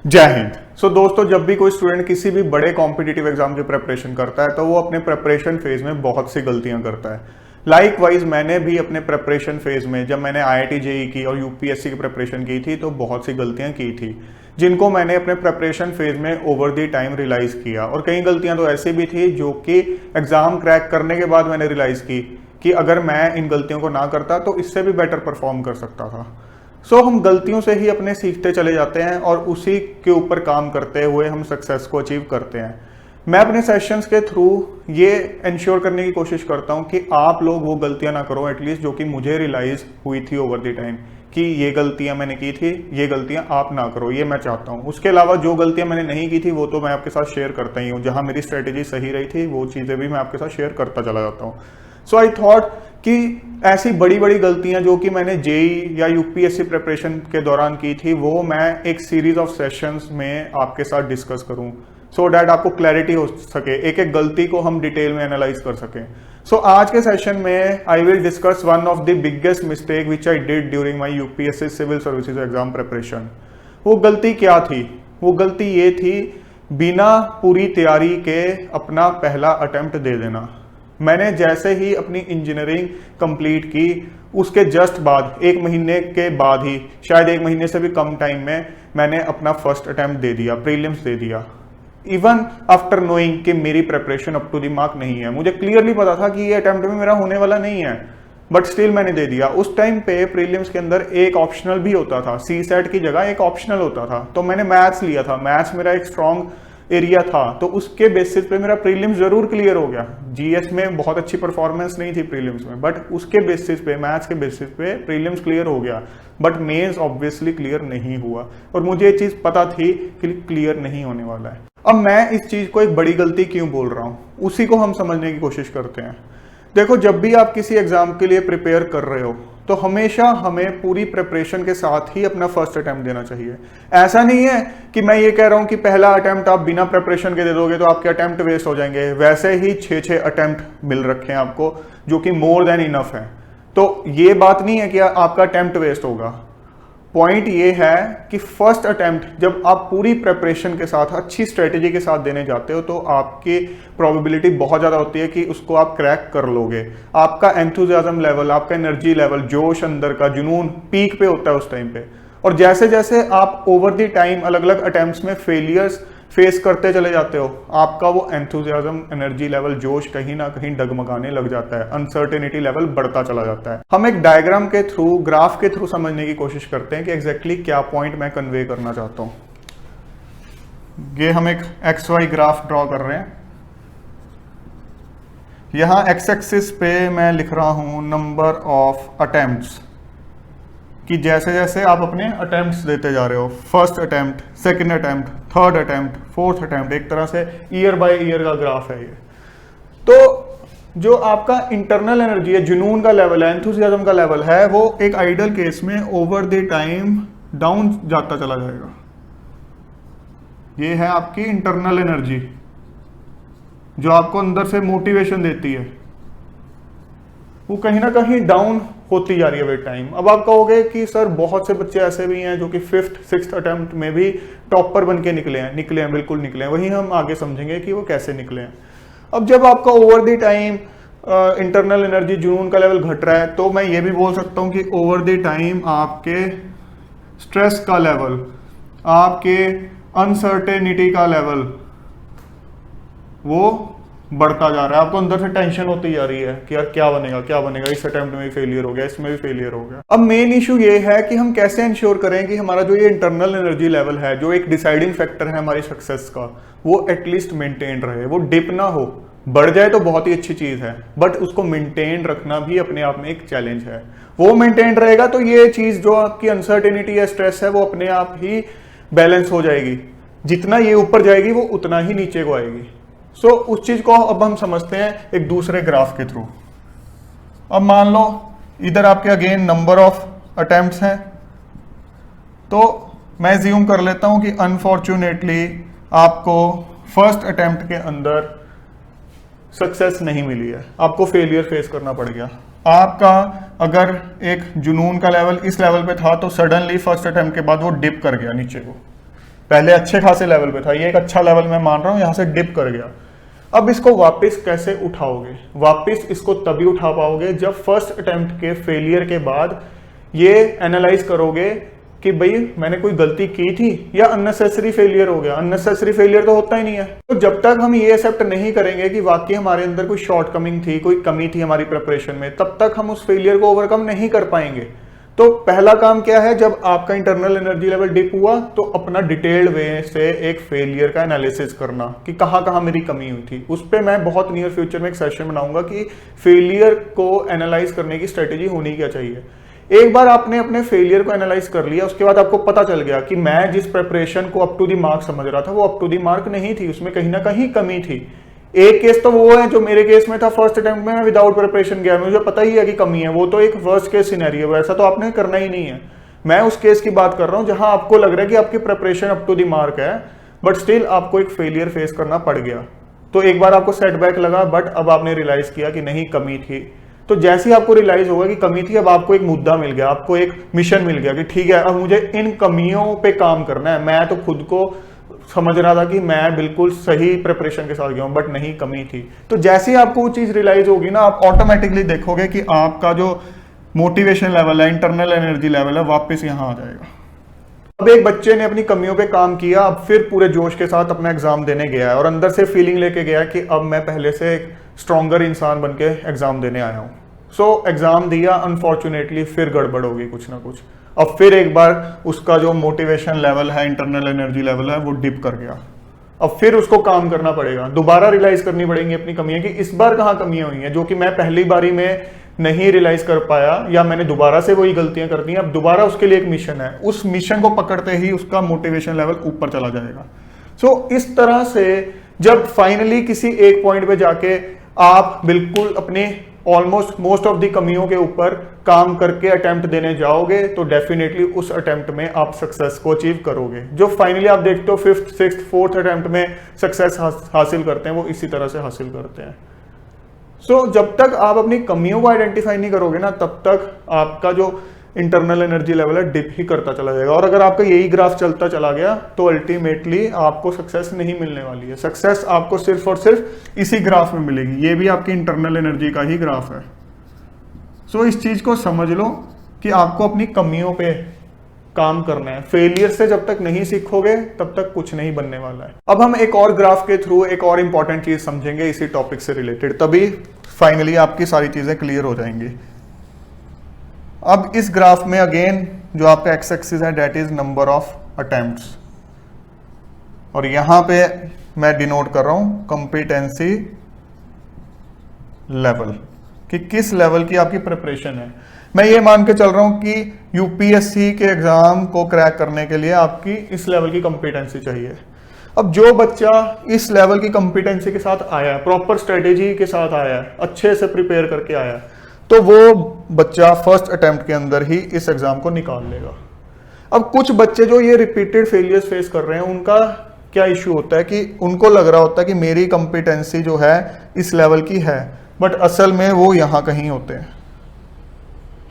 जय हिंद। दोस्तों, जब भी कोई स्टूडेंट किसी भी बड़े कॉम्पिटिटिव एग्जाम की प्रिपरेशन करता है तो वो अपने प्रिपरेशन फेज में बहुत सी गलतियां करता है। लाइकवाइज मैंने भी अपने प्रिपरेशन फेज में जब मैंने IIT JEE की और यूपीएससी की प्रिपरेशन की थी तो बहुत सी गलतियां की थी, जिनको मैंने अपने प्रिपरेशन फेज में ओवर द टाइम रियलाइज किया। और कई गलतियां तो ऐसी भी थी जो कि एग्जाम क्रैक करने के बाद मैंने रियलाइज की कि अगर मैं इन गलतियों को ना करता तो इससे भी बेटर परफॉर्म कर सकता था। हम गलतियों से ही अपने सीखते चले जाते हैं और उसी के ऊपर काम करते हुए हम सक्सेस को अचीव करते हैं। मैं अपने सेशंस के थ्रू ये इंश्योर करने की कोशिश करता हूँ कि आप लोग वो गलतियां ना करो एटलीस्ट जो कि मुझे रियलाइज हुई थी ओवर द टाइम कि ये गलतियां मैंने की थी, ये गलतियां आप ना करो, ये मैं चाहता हूँ। उसके अलावा जो गलतियां मैंने नहीं की थी वो तो मैं आपके साथ शेयर करता ही हूँ। जहाँ मेरी स्ट्रेटेजी सही रही थी वो चीज़ें भी मैं आपके साथ शेयर करता चला जाता हूँ। सो आई थॉट कि ऐसी बड़ी बड़ी गलतियां जो कि मैंने JEE या यूपीएससी प्रिपरेशन के दौरान की थी वो मैं एक सीरीज ऑफ सेशंस में आपके साथ डिस्कस करूं सो डैट आपको क्लैरिटी हो सके, एक एक गलती को हम डिटेल में एनालाइज कर सकें। आज के सेशन में I will discuss one of the biggest mistake which I did during my UPSC civil services exam preparation. वो गलती क्या थी? वो गलती ये थी बिना पूरी तैयारी के अपना पहला अटेम्प्ट दे देना। मैंने जैसे ही अपनी इंजीनियरिंग कंप्लीट की उसके जस्ट बाद, एक महीने के बाद ही, शायद एक महीने से भी कम टाइम में मैंने अपना फर्स्ट अटेम्प्ट दे दिया, प्रीलिम्स दे दिया। इवन आफ्टर नोइंग कि मेरी preparation up to the mark नहीं है, मुझे क्लियरली पता था कि ये अटेम्प्ट में मेरा होने वाला नहीं है, बट स्टिल मैंने दे दिया। उस टाइम पे प्रीलिम्स के अंदर एक ऑप्शनल भी होता था, CSAT की जगह एक ऑप्शनल होता था, तो मैंने मैथ्स लिया था। मैथ्स मेरा एक स्ट्रॉन्ग एरिया था तो उसके बेसिस पे मेरा प्रीलिम्स जरूर क्लियर हो गया। GS में बहुत अच्छी परफॉर्मेंस नहीं थी प्रीलिम्स में, बट उसके बेसिस पे, मैथ्स के बेसिस पे प्रीलिम्स क्लियर हो गया, बट मेंस ऑब्वियसली क्लियर नहीं हुआ और मुझे ये चीज पता थी कि क्लियर नहीं होने वाला है। अब मैं इस चीज को एक बड़ी गलती क्यों बोल रहा हूं, उसी को हम समझने की कोशिश करते हैं। देखो, जब भी आप किसी एग्जाम के लिए प्रिपेयर कर रहे हो तो हमेशा हमें पूरी प्रिपरेशन के साथ ही अपना फर्स्ट अटेम्प्ट देना चाहिए। ऐसा नहीं है कि मैं ये कह रहा हूं कि पहला अटेम्प्ट आप बिना प्रिपरेशन के दे दोगे तो आपके अटेम्प्ट वेस्ट हो जाएंगे। वैसे ही 6 अटेम्प्ट मिल रखे हैं आपको जो कि मोर देन इनफ है, तो ये बात नहीं है कि आपका अटेम्प्ट वेस्ट होगा। पॉइंट ये है कि फर्स्ट अटेम्प्ट जब आप पूरी प्रिपरेशन के साथ, अच्छी स्ट्रेटेजी के साथ देने जाते हो तो आपकी प्रोबेबिलिटी बहुत ज़्यादा होती है कि उसको आप क्रैक कर लोगे। आपका एंथुजियाज्म लेवल, आपका एनर्जी लेवल, जोश अंदर का, जुनून पीक पे होता है उस टाइम पे। और जैसे जैसे आप ओवर द टाइम अलग अलग अटेम्प्ट्स में फेलियर्स फेस करते चले जाते हो, आपका वो एंथुजियाज्म, एनर्जी लेवल, जोश कहीं ना कहीं डगमगाने लग जाता है, अनसर्टेनिटी लेवल बढ़ता चला जाता है। हम एक डायग्राम के थ्रू, ग्राफ के थ्रू समझने की कोशिश करते हैं कि एग्जैक्टली क्या पॉइंट मैं कन्वे करना चाहता हूं। ये हम एक XY ग्राफ ड्रॉ कर रहे हैं। यहां X एक्सिस पे मैं लिख रहा हूं नंबर ऑफ अटेम्प्ट्स, कि जैसे जैसे आप अपने अटेम्प्ट्स देते जा रहे हो, first attempt, second attempt, third attempt, fourth attempt, एक तरह से ईयर बाय ईयर का ग्राफ है ये। तो जो आपका इंटरनल एनर्जी है, जुनून का लेवल है, एंथुसियाज्म का लेवल है, वो एक आइडियल केस में ओवर द टाइम डाउन जाता चला जाएगा। ये है आपकी इंटरनल एनर्जी जो आपको अंदर से मोटिवेशन देती है, वो कहीं ना कहीं डाउन होती जा रही है विद टाइम। अब आप कहोगे कि सर बहुत से बच्चे ऐसे भी हैं जो कि 5th 6th अटेम्प्ट में भी टॉपर बन के निकले हैं, बिल्कुल निकले हैं। वही हम आगे समझेंगे कि वो कैसे निकले हैं। अब जब आपका over the time internal energy, जुनून का लेवल घट रहा है, तो मैं ये भी बोल सकता हूँ कि ओवर द टाइम आपके स्ट्रेस का लेवल, आपके अनसर्टेनिटी का लेवल वो बढ़ता जा रहा है। आपको अंदर से टेंशन होती जा रही है कि यार क्या बनेगा, इस अटेम्प्ट में भी फेलियर हो गया, इसमें भी फेलियर हो गया। अब मेन इशू ये है कि हम कैसे इंश्योर करें कि हमारा जो ये इंटरनल एनर्जी लेवल है, जो एक डिसाइडिंग फैक्टर है हमारी सक्सेस का, वो एटलीस्ट मेंटेन रहे, वो डिप ना हो। बढ़ जाए तो बहुत ही अच्छी चीज है, बट उसको मेंटेन रखना भी अपने आप में एक चैलेंज है। वो मेंटेन रहेगा तो ये चीज जो आपकी अनसर्टेनिटी या स्ट्रेस है वो अपने आप ही बैलेंस हो जाएगी। जितना ये ऊपर जाएगी वो उतना ही नीचे को आएगी। उस चीज को अब हम समझते हैं एक दूसरे ग्राफ के थ्रू। अब मान लो इधर आपके अगेन नंबर ऑफ अटेम्प्ट्स हैं, तो मैं ज्यूम कर लेता हूं कि अनफॉर्चुनेटली आपको फर्स्ट अटेम्प्ट के अंदर सक्सेस नहीं मिली है, आपको फेलियर फेस करना पड़ गया। आपका अगर एक जुनून का लेवल इस लेवल पे था तो सडनली फर्स्ट अटेम्प्ट के बाद वो डिप कर गया नीचे को, पहले अच्छे खासे लेवल पे था, ये एक अच्छा लेवल मैं मान रहा हूँ, यहाँ से डिप कर गया। अब इसको वापस कैसे उठाओगे? वापस इसको तभी उठा पाओगे जब फर्स्ट अटेम्प्ट के फेलियर के बाद ये एनालाइज करोगे कि भाई मैंने कोई गलती की थी या अननेसेसरी फेलियर हो गया। अननेसेसरी फेलियर तो होता ही नहीं है। तो जब तक हम ये एक्सेप्ट नहीं करेंगे कि वाकई हमारे अंदर कोई शॉर्टकमिंग थी, कोई कमी थी हमारी प्रिपरेशन में, तब तक हम उस फेलियर को ओवरकम नहीं कर पाएंगे। तो पहला काम क्या है, जब आपका इंटरनल एनर्जी लेवल डिप हुआ तो अपना डिटेल्ड वे से एक फेलियर का एनालिसिस करना कि कहाँ कहाँ मेरी कमी हुई थी। उस पर मैं बहुत नियर फ्यूचर में एक सेशन बनाऊंगा कि फेलियर को एनालाइज करने की स्ट्रेटेजी होनी क्या चाहिए। एक बार आपने अपने फेलियर को एनालाइज कर लिया, उसके बाद आपको पता चल गया कि मैं जिस प्रिपरेशन को अप टू दी मार्क समझ रहा था वो अप टू दी मार्क नहीं थी, उसमें कहीं ना कहीं कमी थी। एक केस तो वो है जो मेरे केस में था, फर्स्ट अटेम्प्ट में मैं विदाउट प्रिपरेशन गया, मुझे पता ही है कि कमी है, वो तो एक वर्स्ट केस सिनेरियो है, ऐसा तो आपने करना ही नहीं है। मैं उस केस की बात कर रहा हूं जहां आपको लग रहा है कि आपकी preparation up to the mark है, बट स्टिल आपको एक फेलियर फेस करना पड़ गया। तो एक बार आपको सेटबैक लगा, बट अब आपने रियलाइज किया कि नहीं कमी थी। तो जैसे ही आपको रियलाइज होगा कि कमी थी, अब आपको एक मुद्दा मिल गया, आपको एक मिशन मिल गया कि ठीक है अब मुझे इन कमियों पे काम करना है। मैं तो खुद को समझ रहा था कि मैं बिल्कुल सही प्रिपरेशन के साथ गया हूं, बट नहीं कमी थी। तो जैसे ही आपको वो चीज रियलाइज होगी ना, आप ऑटोमेटिकली देखोगे कि आपका जो मोटिवेशन लेवल है, इंटरनल एनर्जी लेवल है, वापस यहां आ जाएगा। अब एक बच्चे ने अपनी कमियों पे काम किया, अब फिर पूरे जोश के साथ अपना एग्जाम देने गया है और अंदर से फीलिंग लेके गया कि अब मैं पहले से एक स्ट्रॉन्गर इंसान बन के एग्जाम देने आया हूँ। सो एग्जाम दिया, अनफॉर्चुनेटली फिर गड़बड़ होगी कुछ ना कुछ। अब फिर एक बार उसका जो मोटिवेशन लेवल है, इंटरनल एनर्जी लेवल है, वो डिप कर गया। अब फिर उसको काम करना पड़ेगा, दोबारा रियलाइज करनी पड़ेंगी अपनी कमियां कि इस बार कहाँ कमियां हुई हैं जो कि मैं पहली बारी में नहीं रियलाइज कर पाया, या मैंने दोबारा से वही गलतियां कर दी हैं। अब दोबारा उसके लिए एक मिशन है, उस मिशन को पकड़ते ही उसका मोटिवेशन लेवल ऊपर चला जाएगा। सो इस तरह से जब फाइनली किसी एक पॉइंट पे जाके आप बिल्कुल अपने ऑलमोस्ट मोस्ट ऑफ दी कमियों के ऊपर काम करके अटेम्प्ट देने जाओगे, तो डेफिनेटली उस अटेम्प्ट में आप सक्सेस को अचीव करोगे। जो फाइनली आप देखते हो 5th, 6th, 4th अटेम्प्ट में सक्सेस हासिल करते हैं, वो इसी तरह से हासिल करते हैं। सो जब तक आप अपनी कमियों को आइडेंटिफाई नहीं करोगे ना, तब तक आपका जो इंटरनल एनर्जी लेवल है डिप ही करता चला जाएगा। और अगर आपका यही ग्राफ चलता चला गया तो अल्टीमेटली आपको सक्सेस नहीं मिलने वाली है। सक्सेस आपको सिर्फ और सिर्फ इसी ग्राफ में मिलेगी। ये भी आपकी इंटरनल एनर्जी का ही ग्राफ है। सो इस चीज को समझ लो कि आपको अपनी कमियों पे काम करना है। फेलियर से जब तक नहीं सीखोगे तब तक कुछ नहीं बनने वाला है। अब हम एक और ग्राफ के थ्रू एक और इंपॉर्टेंट चीज समझेंगे इसी टॉपिक से रिलेटेड, तभी फाइनली आपकी सारी चीजें क्लियर हो जाएंगी। अब इस ग्राफ में अगेन जो आपका एक्स एक्सिस है that is number of attempts, और यहां पे मैं डिनोट कर रहा हूं कॉम्पिटेंसी लेवल, कि किस लेवल की आपकी प्रिपरेशन है। मैं ये मान के चल रहा हूं कि यूपीएससी के एग्जाम को क्रैक करने के लिए आपकी इस लेवल की कॉम्पिटेंसी चाहिए। अब जो बच्चा इस लेवल की कॉम्पिटेंसी के साथ आया है, प्रॉपर स्ट्रेटेजी के साथ आया है, अच्छे से प्रिपेयर करके आया है, तो वो बच्चा फर्स्ट अटेम्प्ट के अंदर ही इस एग्जाम को निकाल लेगा। अब कुछ बच्चे जो ये रिपीटेड फेलियर्स फेस कर रहे हैं, उनका क्या इश्यू होता है कि उनको लग रहा होता है कि मेरी कॉम्पिटेंसी जो है इस लेवल की है, बट असल में वो यहां कहीं होते हैं।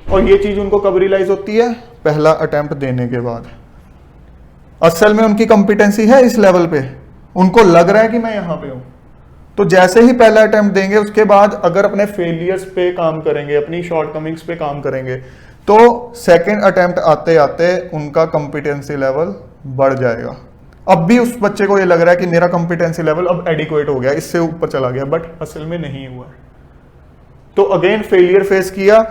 और ये चीज उनको कब रियलाइज होती है? पहला अटेम्प्ट देने के बाद। असल में उनकी कॉम्पिटेंसी है इस लेवल पे, उनको लग रहा है कि मैं यहां पे हूं। तो जैसे ही पहला अटेम्प्ट देंगे, उसके बाद अगर अपने फेलियर्स पे काम करेंगे, अपनी शॉर्टकमिंग्स पे काम करेंगे, तो सेकंड अटेम्प्ट आते आते उनका कॉम्पिटेंसी लेवल बढ़ जाएगा। अब भी उस बच्चे को ये लग रहा है कि मेरा कॉम्पिटेंसी लेवल अब एडिक्वेट हो गया, इससे ऊपर चला गया, बट असल में नहीं हुआ। तो अगेन फेलियर फेस किया,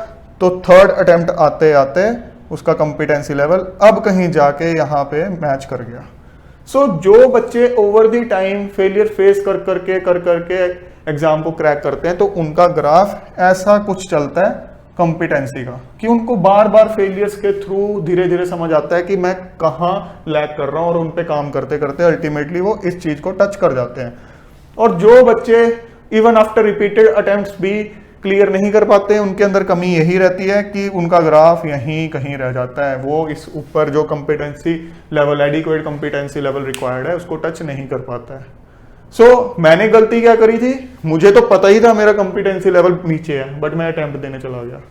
तो थर्ड अटेम्प्ट आते आते उसका कॉम्पिटेंसी लेवल अब कहीं जाके यहाँ पे मैच कर गया। सो जो बच्चे over the time failure face कर करके एग्जाम को क्रैक करते हैं, तो उनका ग्राफ ऐसा कुछ चलता है कॉम्पिटेंसी का, कि उनको बार बार फेलियर्स के थ्रू धीरे धीरे समझ आता है कि मैं कहाँ लैग कर रहा हूँ, और उन पे काम करते करते अल्टीमेटली वो इस चीज को टच कर जाते हैं। और जो बच्चे इवन आफ्टर रिपीटेड अटेम्प्ट्स भी क्लियर नहीं कर पाते, उनके अंदर कमी यही रहती है कि उनका ग्राफ यहीं कहीं रह जाता है, वो इस ऊपर जो competency level, adequate competency level required है, उसको टच नहीं कर पाता है। सो मैंने गलती क्या करी थी? मुझे तो पता ही था मेरा कॉम्पिटेंसी लेवल नीचे है, बट मैं अटेम्प्ट देने चला गया,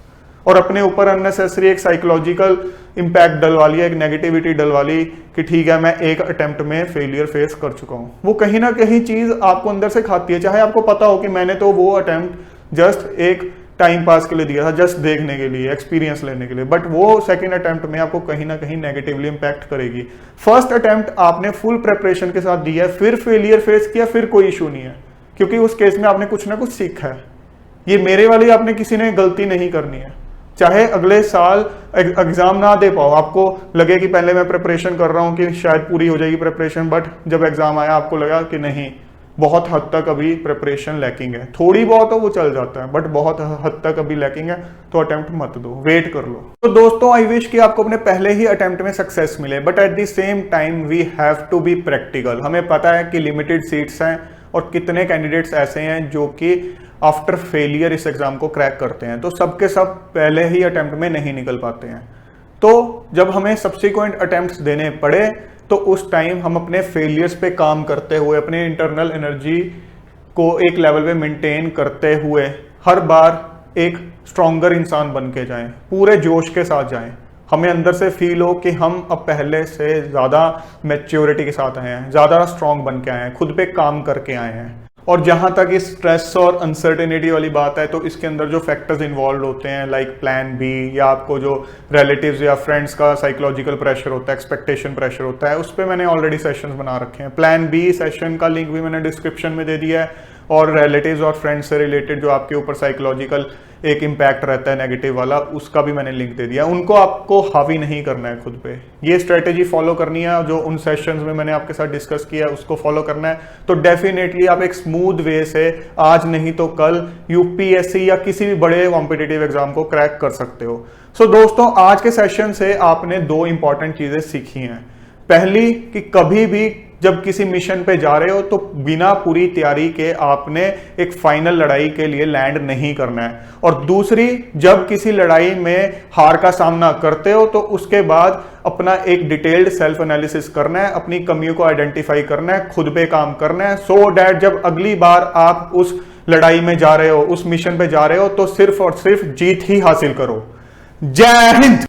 और अपने ऊपर अननेसेसरी एक साइकोलॉजिकल इंपैक्ट डलवा लिया, एक नेगेटिविटी डलवा ली कि ठीक है मैं एक अटेम्प्ट में फेलियर फेस कर चुका हूं। वो कहीं ना कहीं चीज आपको अंदर से खाती है, चाहे आपको पता हो कि मैंने तो वो अटेम्प्ट जस्ट एक टाइम पास के लिए दिया था, जस्ट देखने के लिए, एक्सपीरियंस लेने के लिए, बट वो सेकंड अटेम्प्ट में आपको कहीं ना कहीं नेगेटिवली इंपैक्ट करेगी। फर्स्ट अटेम्प्ट आपने फुल प्रेपरेशन के साथ दिया है, फिर फेलियर फेस किया, फिर कोई इशू नहीं है, क्योंकि उस केस में आपने कुछ ना कुछ सीखा है। ये मेरे वाली आपने किसी ने गलती नहीं करनी है। चाहे अगले साल एग्जाम ना दे पाओ, आपको लगे कि पहले मैं प्रिपरेशन कर रहा हूं कि शायद पूरी हो जाएगी प्रिपरेशन, बट जब एग्जाम आया आपको लगा कि नहीं, बहुत हद तक अभी प्रिपरेशन लैकिंग है, थोड़ी बहुत हो वो चल जाता है, बट बहुत हद तक अभी लैकिंग है, तो अटेम्प्ट मत दो, वेट कर लो। तो दोस्तों आई विश कि आपको अपने पहले ही अटेम्प्ट में सक्सेस मिले, but at the same time we have to be practical. हमें पता है कि लिमिटेड सीट्स हैं और कितने कैंडिडेट्स ऐसे हैं जो कि आफ्टर फेलियर इस एग्जाम को क्रैक करते हैं, तो सबके सब पहले ही अटेम्प्ट में नहीं निकल पाते हैं। तो जब हमें सब्सिक्वेंट अटेम्प्ट्स देने पड़े तो उस टाइम हम अपने फेलियर्स पे काम करते हुए, अपने इंटरनल एनर्जी को एक लेवल पे मेंटेन करते हुए हर बार एक स्ट्रॉन्गर इंसान बन के जाएं, पूरे जोश के साथ जाएं। हमें अंदर से फील हो कि हम अब पहले से ज़्यादा मैच्योरिटी के साथ आए हैं, ज़्यादा स्ट्रॉन्ग बन के आए हैं, खुद पे काम करके आए हैं। और जहां तक इस स्ट्रेस और अनसर्टेनिटी वाली बात है, तो इसके अंदर जो फैक्टर्स इन्वॉल्व होते हैं लाइक प्लान बी, या आपको जो रिलेटिव्स या फ्रेंड्स का साइकोलॉजिकल प्रेशर होता है, एक्सपेक्टेशन प्रेशर होता है, उस पर मैंने ऑलरेडी सेशंस बना रखे हैं। प्लान बी सेशन का लिंक भी मैंने डिस्क्रिप्शन में दे दिया है, और रिलेटिव्स और फ्रेंड्स से रिलेटेड जो आपके ऊपर साइकोलॉजिकल एक इम्पैक्ट रहता है नेगेटिव वाला, उसका भी मैंने लिंक दे दिया। उनको आपको हावी नहीं करना है खुद पे, ये स्ट्रेटेजी फॉलो करनी है, जो उन सेशंस में मैंने आपके साथ डिस्कस किया है उसको फॉलो करना है, तो डेफिनेटली आप एक स्मूथ वे से आज नहीं तो कल यूपीएससी या किसी भी बड़े कॉम्पिटिटिव एग्जाम को क्रैक कर सकते हो। सो दोस्तों, आज के सेशन से आपने दो इंपॉर्टेंट चीजें सीखी हैं। पहली कि कभी भी जब किसी मिशन पे जा रहे हो तो बिना पूरी तैयारी के आपने एक फाइनल लड़ाई के लिए लैंड नहीं करना है। और दूसरी, जब किसी लड़ाई में हार का सामना करते हो तो उसके बाद अपना एक डिटेल्ड सेल्फ एनालिसिस करना है, अपनी कमियों को आइडेंटिफाई करना है, खुद पे काम करना है, सो डैट जब अगली बार आप उस लड़ाई में जा रहे हो, उस मिशन पे जा रहे हो, तो सिर्फ और सिर्फ जीत ही हासिल करो। जय हिंद।